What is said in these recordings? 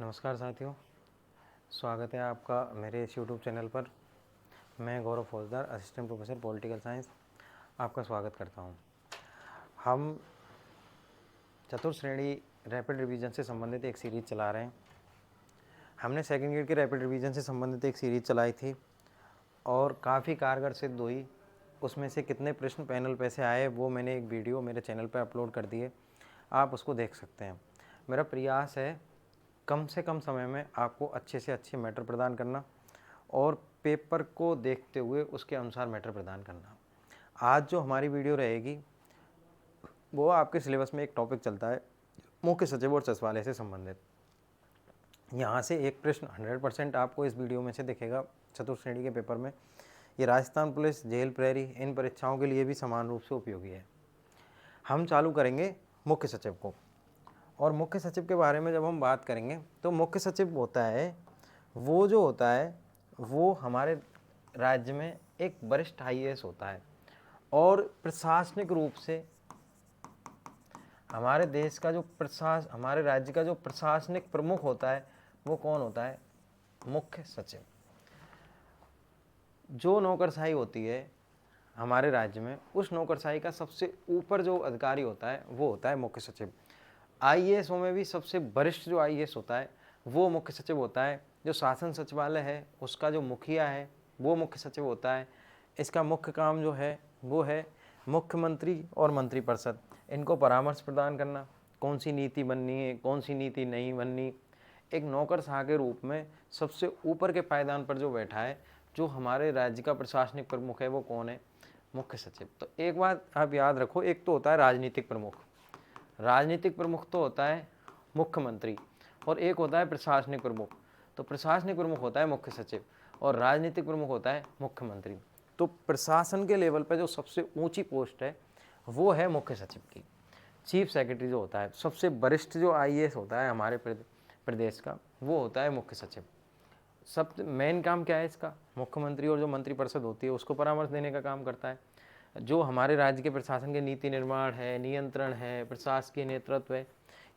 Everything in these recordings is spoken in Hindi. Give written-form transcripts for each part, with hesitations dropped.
नमस्कार साथियों, स्वागत है आपका मेरे इस यूट्यूब चैनल पर। मैं गौरव फौजदार, असिस्टेंट प्रोफेसर पॉलिटिकल साइंस, आपका स्वागत करता हूं। हम चतुर्थ श्रेणी रैपिड रिवीजन से संबंधित एक सीरीज़ चला रहे हैं। हमने सेकंड ग्रेड के रैपिड रिवीजन से संबंधित एक सीरीज़ चलाई थी और काफ़ी कारगर सिद्ध हुई। उसमें से कितने प्रश्न पैनल पे से आए वो मैंने एक वीडियो मेरे चैनल पर अपलोड कर दिए, आप उसको देख सकते हैं। मेरा प्रयास है कम से कम समय में आपको अच्छे से अच्छे मैटर प्रदान करना और पेपर को देखते हुए उसके अनुसार मैटर प्रदान करना। आज जो हमारी वीडियो रहेगी वो आपके सिलेबस में एक टॉपिक चलता है मुख्य सचिव और सचिवालय से संबंधित। यहाँ से एक प्रश्न 100% आपको इस वीडियो में से दिखेगा चतुर्थ श्रेणी के पेपर में। ये राजस्थान पुलिस, जेल प्रहरी, इन परीक्षाओं के लिए भी समान रूप से उपयोगी है। हम चालू करेंगे मुख्य सचिव को। और मुख्य सचिव के बारे में जब हम बात करेंगे तो मुख्य सचिव होता है वो हमारे राज्य में एक वरिष्ठ आईएएस होता है और प्रशासनिक रूप से हमारे देश का जो हमारे राज्य का जो प्रशासनिक प्रमुख होता है वो कौन होता है? मुख्य सचिव। जो नौकरशाही होती है हमारे राज्य में, उस नौकरशाही का सबसे ऊपर जो अधिकारी होता है वो होता है मुख्य सचिव। आईएएसओ में भी सबसे वरिष्ठ जो आईएएस होता है वो मुख्य सचिव होता है। जो शासन सचिवालय है उसका जो मुखिया है वो मुख्य सचिव होता है। इसका मुख्य काम जो है वो है मुख्यमंत्री और मंत्रिपरिषद, इनको परामर्श प्रदान करना, कौन सी नीति बननी है, कौन सी नीति नहीं बननी। एक नौकरशाह के रूप में सबसे ऊपर के पायदान पर जो बैठा है, जो हमारे राज्य का प्रशासनिक प्रमुख है, वो कौन है? मुख्य सचिव। तो एक बात आप याद रखो, एक तो होता है राजनीतिक प्रमुख, राजनीतिक प्रमुख तो होता है मुख्यमंत्री, और एक होता है प्रशासनिक प्रमुख। तो प्रशासनिक प्रमुख होता है मुख्य सचिव और राजनीतिक प्रमुख होता है मुख्यमंत्री। तो प्रशासन के लेवल पर जो सबसे ऊंची पोस्ट है वो है मुख्य सचिव की। चीफ सेक्रेटरी जो होता है, सबसे वरिष्ठ जो आईएएस होता है हमारे प्रदेश का, वो होता है मुख्य सचिव। सब मेन काम क्या है इसका? मुख्यमंत्री और जो मंत्रिपरिषद होती है उसको परामर्श देने का काम करता है। जो हमारे राज्य के प्रशासन के नीति निर्माण है, नियंत्रण है, प्रशासकीय नेतृत्व है,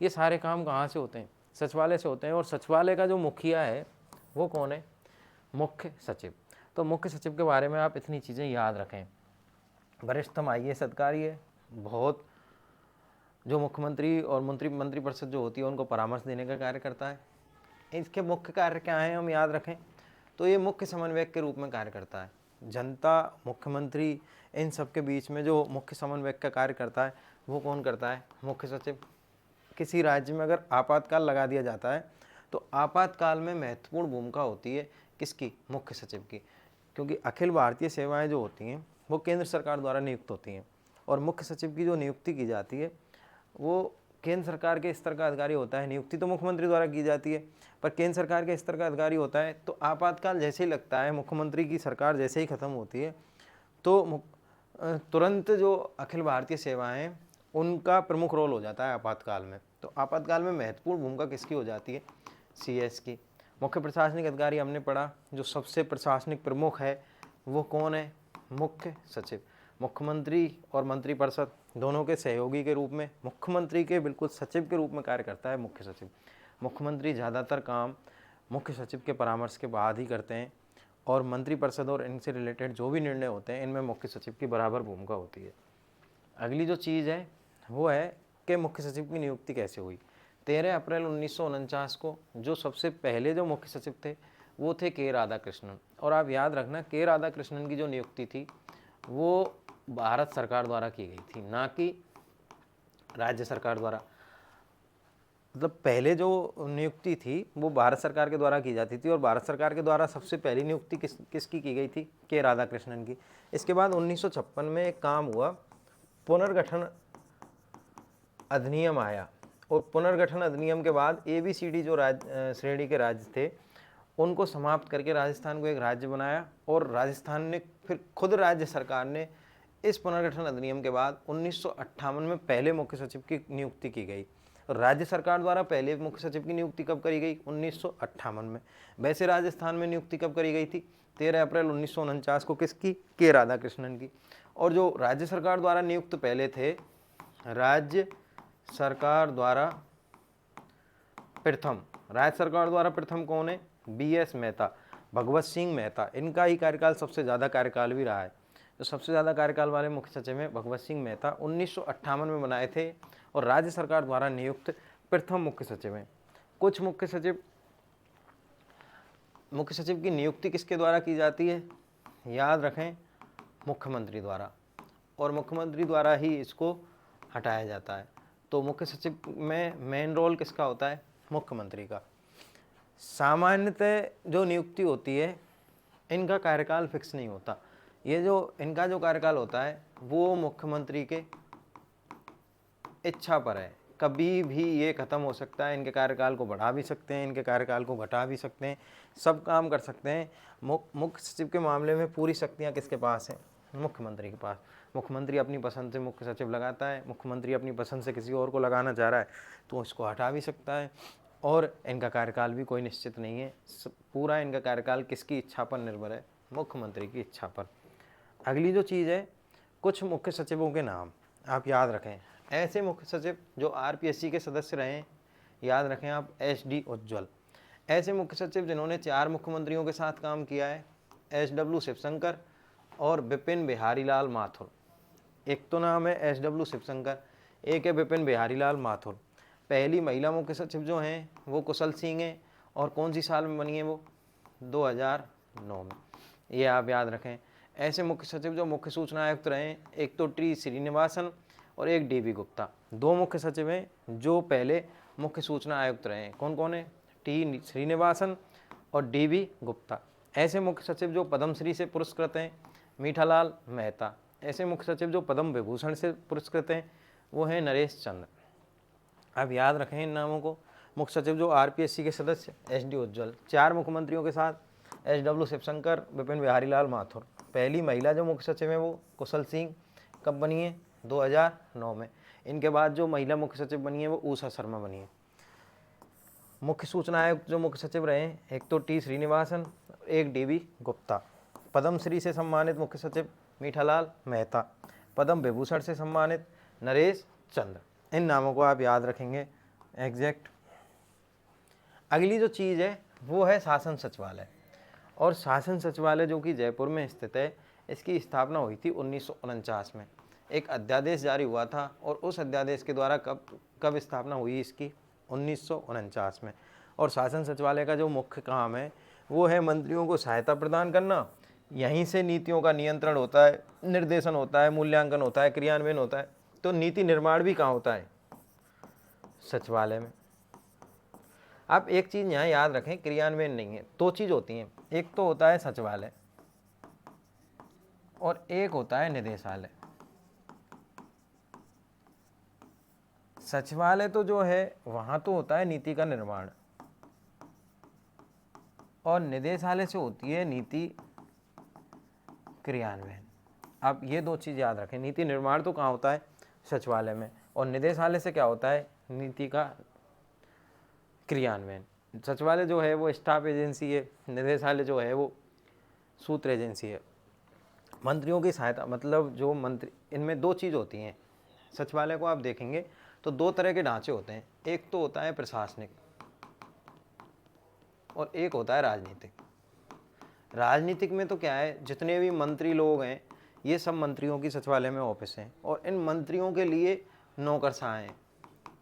ये सारे काम कहाँ से होते हैं? सचिवालय से होते हैं। और सचिवालय का जो मुखिया है वो कौन है? मुख्य सचिव। तो मुख्य सचिव के बारे में आप इतनी चीज़ें याद रखें। वरिष्ठतम आईएएस अधिकारी है, बहुत जो मुख्यमंत्री और मंत्रिपरिषद जो होती है उनको परामर्श देने का कार्य करता है। इसके मुख्य कार्य क्या हैं हम याद रखें तो ये मुख्य समन्वयक के रूप में कार्य करता है। जनता, मुख्यमंत्री, इन सब के बीच में जो मुख्य समन्वयक का कार्य करता है वो कौन करता है? मुख्य सचिव। किसी राज्य में अगर आपातकाल लगा दिया जाता है तो आपातकाल में महत्वपूर्ण भूमिका होती है किसकी? मुख्य सचिव की। क्योंकि अखिल भारतीय सेवाएं जो होती हैं वो केंद्र सरकार द्वारा नियुक्त होती हैं और मुख्य सचिव की जो नियुक्ति की जाती है वो केंद्र सरकार के स्तर का अधिकारी होता है। नियुक्ति तो मुख्यमंत्री द्वारा की जाती है पर केंद्र सरकार के स्तर का अधिकारी होता है। तो आपातकाल जैसे ही लगता है, मुख्यमंत्री की सरकार जैसे ही खत्म होती है, तो तुरंत जो अखिल भारतीय सेवाएं उनका प्रमुख रोल हो जाता है आपातकाल में। तो आपातकाल में महत्वपूर्ण भूमिका किसकी हो जाती है? सीएस की। मुख्य प्रशासनिक अधिकारी हमने पढ़ा, जो सबसे प्रशासनिक प्रमुख है वो कौन है? मुख्य सचिव। मुख्यमंत्री और मंत्रिपरिषद दोनों के सहयोगी के रूप में, मुख्यमंत्री के बिल्कुल सचिव के रूप में कार्य करता है मुख्य सचिव। मुख्यमंत्री ज़्यादातर काम मुख्य सचिव के परामर्श के बाद ही करते हैं और मंत्रिपरिषद और इनसे रिलेटेड जो भी निर्णय होते हैं इनमें मुख्य सचिव की बराबर भूमिका होती है। अगली जो चीज़ है वो है कि मुख्य सचिव की नियुक्ति कैसे हुई। 13 अप्रैल 1949 को जो सबसे पहले जो मुख्य सचिव थे वो थे के राधाकृष्णन। और आप याद रखना, के राधाकृष्णन की जो नियुक्ति थी वो भारत सरकार द्वारा की गई थी, ना कि राज्य सरकार द्वारा। मतलब पहले जो नियुक्ति थी वो भारत सरकार के द्वारा की जाती थी और भारत सरकार के द्वारा सबसे पहली नियुक्ति किसकी की गई थी? के राधाकृष्णन की। इसके बाद 1956 में एक काम हुआ, पुनर्गठन अधिनियम आया और पुनर्गठन अधिनियम के बाद एबीसीडी जो श्रेणी के राज्य थे उनको समाप्त करके राजस्थान को एक राज्य बनाया और राजस्थान ने फिर खुद राज्य सरकार ने इस पुनर्गठन अधिनियम के बाद 1958 में पहले मुख्य सचिव की नियुक्ति की गई। राज्य सरकार द्वारा पहले मुख्य सचिव की नियुक्ति कब करी गई? 1958 में। वैसे राजस्थान में नियुक्ति कब करी गई थी? 13 अप्रैल 1949 को। किसकी? के राधाकृष्णन की। और जो राज्य सरकार द्वारा नियुक्त पहले थे, राज्य सरकार द्वारा प्रथम राज्य सरकार द्वारा प्रथम कौन है? BS मेहता, भगवत सिंह मेहता। इनका ही कार्यकाल सबसे ज़्यादा कार्यकाल भी रहा है। तो सबसे ज़्यादा कार्यकाल वाले मुख्य सचिव हैं भगवत सिंह मेहता, 1958 में बनाए थे और राज्य सरकार द्वारा नियुक्त प्रथम मुख्य सचिव हैं। कुछ मुख्य सचिव की नियुक्ति किसके द्वारा की जाती है? याद रखें, मुख्यमंत्री द्वारा, और मुख्यमंत्री द्वारा ही इसको हटाया जाता है। तो मुख्य सचिव में मेन रोल किसका होता है? मुख्यमंत्री का। सामान्यतः जो नियुक्ति होती है इनका कार्यकाल फिक्स नहीं होता। ये जो इनका जो कार्यकाल होता है वो मुख्यमंत्री के इच्छा पर है, कभी भी ये खत्म हो सकता है। इनके कार्यकाल को बढ़ा भी सकते हैं, इनके कार्यकाल को घटा भी सकते हैं, सब काम कर सकते हैं। मुख्य सचिव के मामले में पूरी शक्तियाँ किसके पास हैं? मुख्यमंत्री के पास। मुख्यमंत्री अपनी पसंद से मुख्य सचिव लगाता है, मुख्यमंत्री अपनी पसंद से किसी और को लगाना चाह रहा है तो इसको हटा भी सकता है, और इनका कार्यकाल भी कोई निश्चित नहीं है। पूरा इनका कार्यकाल किसकी इच्छा पर निर्भर है? मुख्यमंत्री की इच्छा पर। अगली जो चीज़ है, कुछ मुख्य सचिवों के नाम आप याद रखें। ऐसे मुख्य सचिव जो RPSC के सदस्य रहे, याद रखें आप, SD उज्ज्वल। ऐसे मुख्य सचिव जिन्होंने 4 मुख्यमंत्रियों के साथ काम किया है, SW शिवशंकर और विपिन बिहारी लाल माथुर। एक तो नाम है SW शिवशंकर, एक है विपिन बिहारी लाल माथुर। पहली महिला मुख्य सचिव जो हैं वो कुशल सिंह हैं, और कौन सी साल में बनी है वो? 2009 में। ये आप याद रखें। ऐसे मुख्य सचिव जो मुख्य सूचना आयुक्त रहे, एक तो T श्रीनिवासन और एक DB गुप्ता। 2 मुख्य सचिव हैं जो पहले मुख्य सूचना आयुक्त रहे, कौन कौन है? T श्रीनिवासन और DB गुप्ता। ऐसे मुख्य सचिव जो पद्मश्री से पुरस्कृत हैं, मीठालाल मेहता। ऐसे मुख्य सचिव जो पद्म विभूषण से पुरस्कृत हैं वो हैं नरेश चंद्र। अब याद रखें इन नामों को। मुख्य सचिव जो RPSC के सदस्य, SD उज्ज्वल। 4 मुख्यमंत्रियों के साथ, SW शिवशंकर, विपिन बिहारी लाल माथुर। पहली महिला जो मुख्य सचिव है वो कुशल सिंह, कब बनी है? 2009 में। इनके बाद जो महिला मुख्य सचिव बनी है वो उषा शर्मा बनी है। मुख्य सूचना आयुक्त जो मुख्य सचिव रहे, एक तो T श्रीनिवासन, एक DB गुप्ता। पद्मश्री से सम्मानित मुख्य सचिव मीठालाल मेहता, पद्म विभूषण से सम्मानित नरेश चंद्र। इन नामों को आप याद रखेंगे एग्जैक्ट। अगली जो चीज़ है वो है शासन सचिवालय। और शासन सचिवालय जो कि जयपुर में स्थित है, इसकी स्थापना हुई थी 1949 में। एक अध्यादेश जारी हुआ था, और उस अध्यादेश के द्वारा कब स्थापना हुई इसकी? 1949 में। और शासन सचिवालय का जो मुख्य काम है वो है मंत्रियों को सहायता प्रदान करना। यहीं से नीतियों का नियंत्रण होता है, निर्देशन होता है, मूल्यांकन होता है, क्रियान्वयन होता है। तो नीति निर्माण भी कहाँ होता है? सचिवालय में। आप एक चीज़ यहाँ याद रखें, क्रियान्वयन नहीं है, 2 चीज़ होती हैं। एक तो होता है सचिवालय और एक होता है निदेशालय। सचिवालय तो जो है वहाँ तो होता है नीति का निर्माण, और निदेशालय से होती है नीति क्रियान्वयन। आप ये 2 चीज़ याद रखें। नीति निर्माण तो कहाँ होता है? सचिवालय में। और निदेशालय से क्या होता है? नीति का क्रियान्वयन। सचिवालय जो है वो स्टाफ एजेंसी है, निदेशालय जो है वो सूत्र एजेंसी है। मंत्रियों की सहायता, मतलब जो मंत्री, इनमें 2 चीज़ होती हैं। सचिवालय को आप देखेंगे तो 2 तरह के ढांचे होते हैं। एक तो होता है प्रशासनिक और एक होता है राजनीतिक। राजनीतिक में तो क्या है, जितने भी मंत्री लोग हैं ये सब मंत्रियों की सचिवालय में ऑफिस हैं, और इन मंत्रियों के लिए नौकरशाह हैं,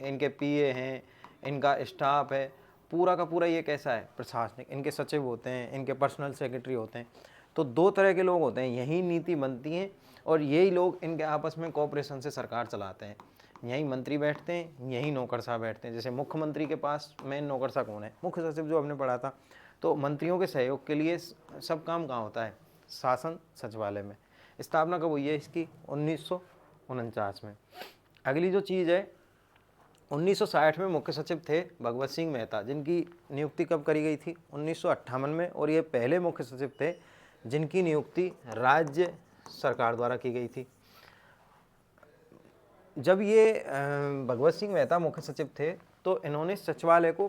इनके PA हैं, इनका स्टाफ है, पूरा का पूरा ये कैसा है? प्रशासनिक। इनके सचिव होते हैं, इनके पर्सनल सेक्रेटरी होते हैं। तो 2 तरह के लोग होते हैं, यही नीति बनती है और यही लोग इनके आपस में कोऑपरेशन से सरकार चलाते हैं। यही मंत्री बैठते हैं, यही नौकरशाह बैठते हैं। जैसे मुख्यमंत्री के पास मेन नौकरशाह कौन है? मुख्य सचिव, जो हमने पढ़ा था। तो मंत्रियों के सहयोग के लिए सब काम कहाँ होता है? शासन सचिवालय में। स्थापना कब हुई है इसकी? 1949 में। अगली जो चीज़ है, 1960 में मुख्य सचिव थे भगवत सिंह मेहता, जिनकी नियुक्ति कब करी गई थी? 1958 में। और ये पहले मुख्य सचिव थे जिनकी नियुक्ति राज्य सरकार द्वारा की गई थी। जब ये भगवत सिंह मेहता मुख्य सचिव थे तो इन्होंने सचिवालय को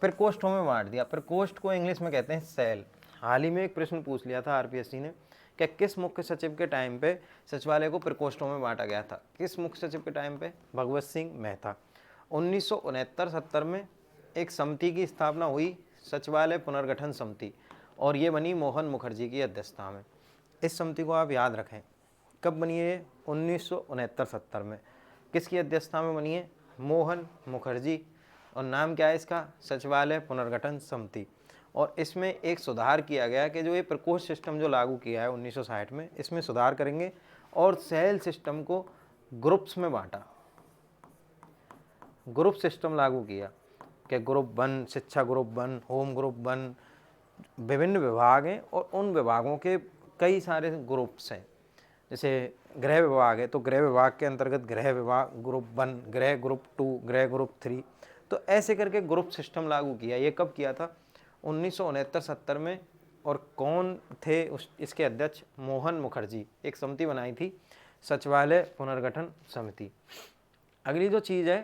प्रकोष्ठों में बांट दिया। प्रकोष्ठ को इंग्लिश में कहते हैं सेल। हाल ही में एक प्रश्न पूछ लिया था RPSC ने कि किस मुख्य सचिव के टाइम पे सचिवालय को प्रकोष्ठों में बांटा गया था? किस मुख्य सचिव के टाइम पे? भगवत सिंह मेहता। 1969-70 में एक समिति की स्थापना हुई, सचिवालय पुनर्गठन समिति, और ये बनी मोहन मुखर्जी की अध्यक्षता में। इस समिति को आप याद रखें, कब बनी है? 1969-70 में। किसकी अध्यक्षता में बनी है? मोहन मुखर्जी। और नाम क्या है इसका? सचिवालय पुनर्गठन समिति। और इसमें एक सुधार किया गया कि जो ये प्रकोष्ठ सिस्टम जो लागू किया है 1960 में, इसमें सुधार करेंगे और सेल सिस्टम को ग्रुप्स में बांटा, ग्रुप सिस्टम लागू किया कि ग्रुप 1 शिक्षा ग्रुप 1, होम ग्रुप 1, विभिन्न विभाग हैं और उन विभागों के कई सारे ग्रुप्स हैं। जैसे गृह विभाग है तो गृह विभाग के अंतर्गत गृह विभाग ग्रुप 1, गृह ग्रुप 2, गृह ग्रुप 3, तो ऐसे करके ग्रुप सिस्टम लागू किया। ये कब किया था? 1969-70 में। और कौन थे इसके अध्यक्ष? मोहन मुखर्जी। एक समिति बनाई थी, सचिवालय पुनर्गठन समिति। अगली जो चीज़ है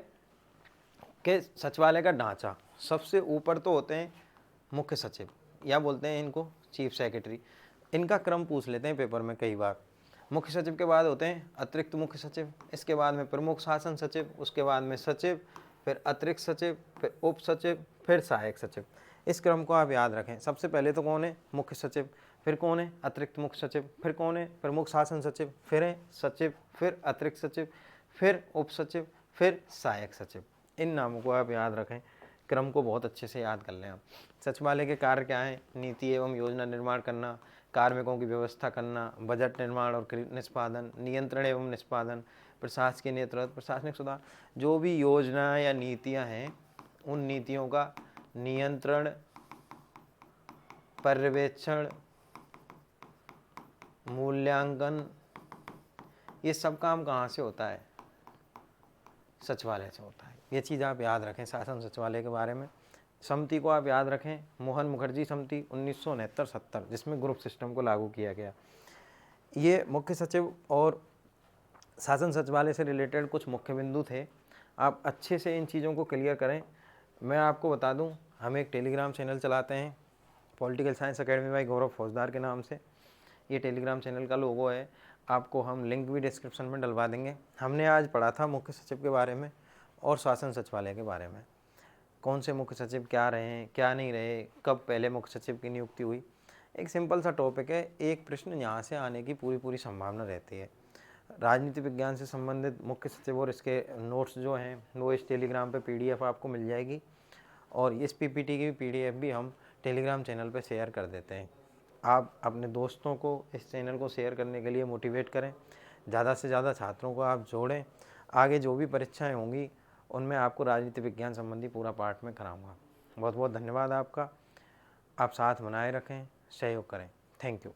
कि सचिवालय का ढांचा, सबसे ऊपर तो होते हैं मुख्य सचिव, या बोलते हैं इनको चीफ सेक्रेटरी। इनका क्रम पूछ लेते हैं पेपर में कई बार। मुख्य सचिव के बाद होते हैं अतिरिक्त मुख्य सचिव, इसके बाद में प्रमुख शासन सचिव, उसके बाद में सचिव, फिर अतिरिक्त सचिव, फिर उप सचिव, फिर सहायक सचिव। इस क्रम को आप याद रखें। सबसे पहले तो कौन है? मुख्य सचिव, फिर कौन है? अतिरिक्त मुख्य सचिव, फिर कौन है? प्रमुख शासन सचिव, फिर है सचिव, फिर अतिरिक्त सचिव, फिर उप सचिव, फिर सहायक सचिव। इन नामों को आप याद रखें, क्रम को बहुत अच्छे से याद कर लें आप। सचिवालय के कार्य क्या हैं? नीति एवं योजना निर्माण करना, कार्मिकों की व्यवस्था करना, बजट निर्माण और निष्पादन, नियंत्रण एवं निष्पादन, प्रशासकीय नेतृत्व, प्रशासनिक सुधार। जो भी योजना या नीतियां हैं उन नीतियों का नियंत्रण, पर्यवेक्षण, मूल्यांकन, ये सब काम कहाँ से होता है? सचिवालय से होता है। ये चीज़ आप याद रखें शासन सचिवालय के बारे में। समिति को आप याद रखें, मोहन मुखर्जी समिति 1969-70, जिसमें ग्रुप सिस्टम को लागू किया गया। ये मुख्य सचिव और शासन सचिवालय से रिलेटेड कुछ मुख्य बिंदु थे। आप अच्छे से इन चीज़ों को क्लियर करें। मैं आपको बता दूं, हम एक टेलीग्राम चैनल चलाते हैं पॉलिटिकल साइंस एकेडमी बाई गौरव फौजदार के नाम से। ये टेलीग्राम चैनल का लोगो है, आपको हम लिंक भी डिस्क्रिप्शन में डलवा देंगे। हमने आज पढ़ा था मुख्य सचिव के बारे में और शासन सचिवालय के बारे में, कौन से मुख्य सचिव क्या रहे हैं, क्या नहीं रहे, कब पहले मुख्य सचिव की नियुक्ति हुई। एक सिंपल सा टॉपिक है, एक प्रश्न यहाँ से आने की पूरी संभावना रहती है। राजनीति विज्ञान से संबंधित मुख्य सचिव और इसके नोट्स जो हैं वो इस टेलीग्राम पे पीडीएफ आपको मिल जाएगी, और इस पीपीटी की पीडीएफ भी हम टेलीग्राम चैनल पे शेयर कर देते हैं। आप अपने दोस्तों को इस चैनल को शेयर करने के लिए मोटिवेट करें, ज़्यादा से ज़्यादा छात्रों को आप जोड़ें। आगे जो भी परीक्षाएं होंगी उनमें आपको राजनीति विज्ञान संबंधी पूरा पाठ में कराऊंगा। बहुत बहुत धन्यवाद आपका। आप साथ बनाए रखें, सहयोग करें। Thank you.